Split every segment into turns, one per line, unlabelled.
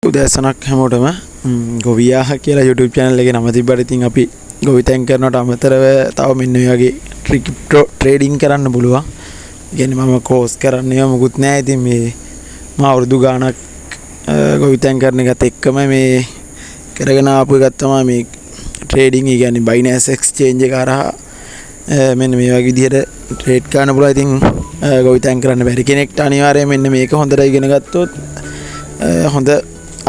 උදෑසනක් හැමෝටම ගොවියාහ කියලා YouTube channel එකේ නම තිබ්බට ඉතින් අපි ගොවිතැන් කරනවට අමතරව තව මෙන්න මේ වගේ ක්‍රිප්ටෝ ට්‍රේඩින් කරන්න පුළුවන්. කියන්නේ මම කෝස් කරන්නේ මොකුත් නැහැ. ඉතින් මේ මම අවුරුදු ගාණක් ගොවිතැන් කරන එකත් එක්කම මේ කරගෙන ආපු එකක් තමයි මේ ට්‍රේඩින්. ඒ කියන්නේ Binance Exchange එක හරහා මෙන්න මේ වගේ විදිහට ට්‍රේඩ් කරන්න පුළුවන්. ඉතින් ගොවිතැන් කරන්න බැරි කෙනෙක්ට අනිවාර්යයෙන් මෙන්න මේක හොඳට ඉගෙන ගත්තොත් හොඳ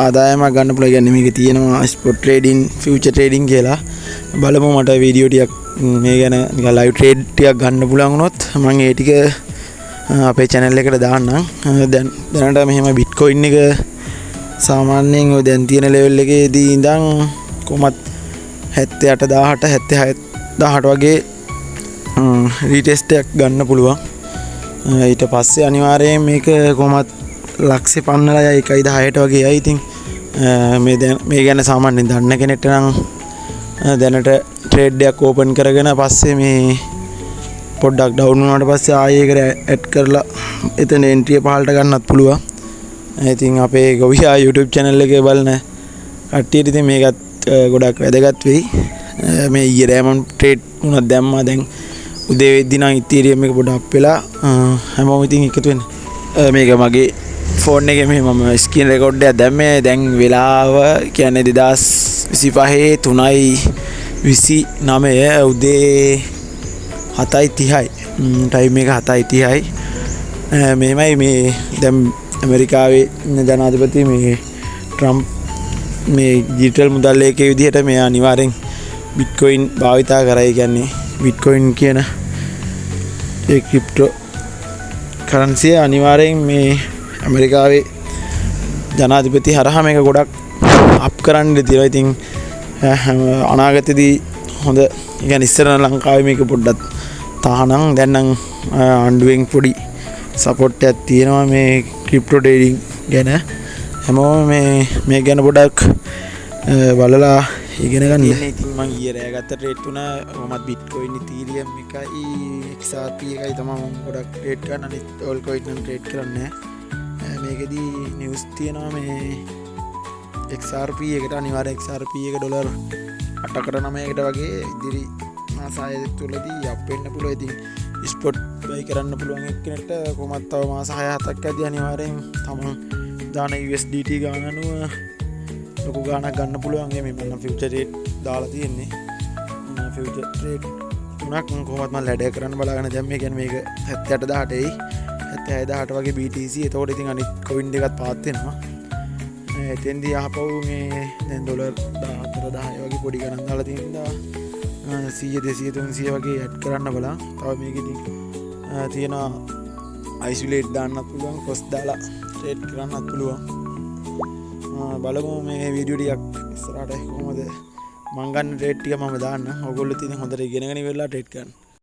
ආදායමක් ගන්න පුළුවන්. කියන්නේ මේකේ තියෙනවා ස්පොට් ට්‍රේඩින්, ෆියුචර් ට්‍රේඩින් කියලා. බලමු මට වීඩියෝ ටිකක් මේ ගැන නිකන් ලයිව් ට්‍රේඩ් ටිකක් ගන්න පුළුවන් වුණොත් මම ඒ ටික අපේ channel එකට දාන්නම්. දැනට මෙහෙම Bitcoin එක සාමාන්‍යයෙන් ඔය දැන් තියෙන level එකේදී ඉඳන් කොහොමත් 78000ට 76000ට වගේ රීටෙස්ට් එකක් ගන්න පුළුවන්. ඊට පස්සේ අනිවාර්යයෙන් මේක කොහොමත් ලක්ෂේ පන්නලා යයි 1.10ට වගේ යයි. ඉතින් මේ ගැන සාමාන්‍යයෙන් දන්න කෙනෙක්ට නම් දැනට ට්‍රේඩ් එකක් ඕපන් කරගෙන පස්සේ මේ පොඩ්ඩක් ඩවුන් වුණාට පස්සේ ආයෙ ඒකට ඇඩ් කරලා එතන එන්ට්‍රි පහලට ගන්නත් පුළුවන්. ඉතින් අපේ ගොවියා YouTube channel එකේ බලන කට්ටියට ඉතින් මේකත් ගොඩක් වැදගත් වෙයි. මේ ඊයේ රෑ මම ට්‍රේඩ් උනක් දැම්මා. දැන් උදේ වෙද්දි නම් ඉතීරියම් එක පොඩක් අප් වෙලා හැමෝම ඉතින් එකතු වෙන්න. මේක මගේ ෆෝන් එකේ මම ස්ක්‍රීන් රෙකෝඩ් එකක් දැම්මේ. දැන් වෙලාව කියන්නේ 2025 3:29 උදේ 7:30යි. ටයිම් එක 7:30යි. මේමයි මේ දැන් ඇමරිකාවේ ජනාධිපති මේ ට්‍රම්ප් මේ ඩිජිටල් මුදල් ලේකේ විදිහට මේ අනිවාර්යෙන් බිට්කොයින් භාවිතා කරයි. කියන්නේ බිට්කොයින් කියන ඒ ක්‍රිප්ටෝ කරන්සිය අනිවාර්යෙන් මේ ඇමරිකාවේ ජනාධිපති හරහා මේක ගොඩක් අප් කරන්න තියෙනවා. ඉතින් අනාගතයේදී හොඳ يعني ඉස්සර ලංකාවේ මේක පොඩ්ඩක් තහනම් දැන් නම් ආණ්ඩුවෙන් පොඩි සපෝට් එකක් තියෙනවා මේ ක්‍රිප්ටෝ ට්‍රේඩින් ගැන. හැමෝම මේ ගැන පොඩක් බලලා ඉගෙන ගන්න. ඉතින් මම ඊයේ රෑ ගත්ත ට්‍රේඩ් තුන කොහොමද බිට්කොයින් ඉතීරියම් එකයි XRP එකයි තමයි මම ගොඩක් ට්‍රේඩ් කරන. අනිත් ඕල් කොයින් නම් ට්‍රේඩ් කරන්නේ නැහැ. මේකෙදී නිවුස් තියෙනවා මේ XRP එකට අනිවාර්ය XRP එක ඩොලර් 8කට 9කට වගේ ඉදිරි මාස 6 තුලදී අප් වෙන්න පුළුවන්. ඉතින් ස්පොට් බයි කරන්න පුළුවන් එක්කෙනෙක්ට කොහොමත් තව මාස 6-7ක් ඇද්දී අනිවාර්යෙන් තමන් දාන USDT ගාන අනුව ලොකු ගාණක් ගන්න පුළුවන්. මේ මම ෆියුචර් රේට් දාලා තියෙන්නේ. ෆියුචර් රේට් තුනක් කොහොමත් මම ලැඩ කරන්න බලාගෙන දැන් මේ කියන්නේ මේක 78000ටයි 76000ට වගේ BTC. එතකොට ඉතින් අනිත් කොයින් දෙකත් පාත් වෙනවා. එතෙන්දී ආපහු මේ දැන් ඩොලර් 14 10 වගේ පොඩි ගණන් දාලා තියෙනවා. 100 200 300 වගේ ඇඩ් කරන්න බලන්න. තව මේකෙදී තියෙන අයිසොලේට් දාන්නත් පුළුවන්, කොස් දාලා ට්‍රේඩ් කරන්නත් පුළුවන්. බලමු මේ වීඩියෝ ටිකක් ඉස්සරහට කොහොමද මම ගන්න ට්‍රේඩ් ටික මම දාන්න. ඔයගොල්ලෝ ඉතින් හොඳට ඉගෙනගෙන ඉවරලා ට්‍රේඩ් කරන්න.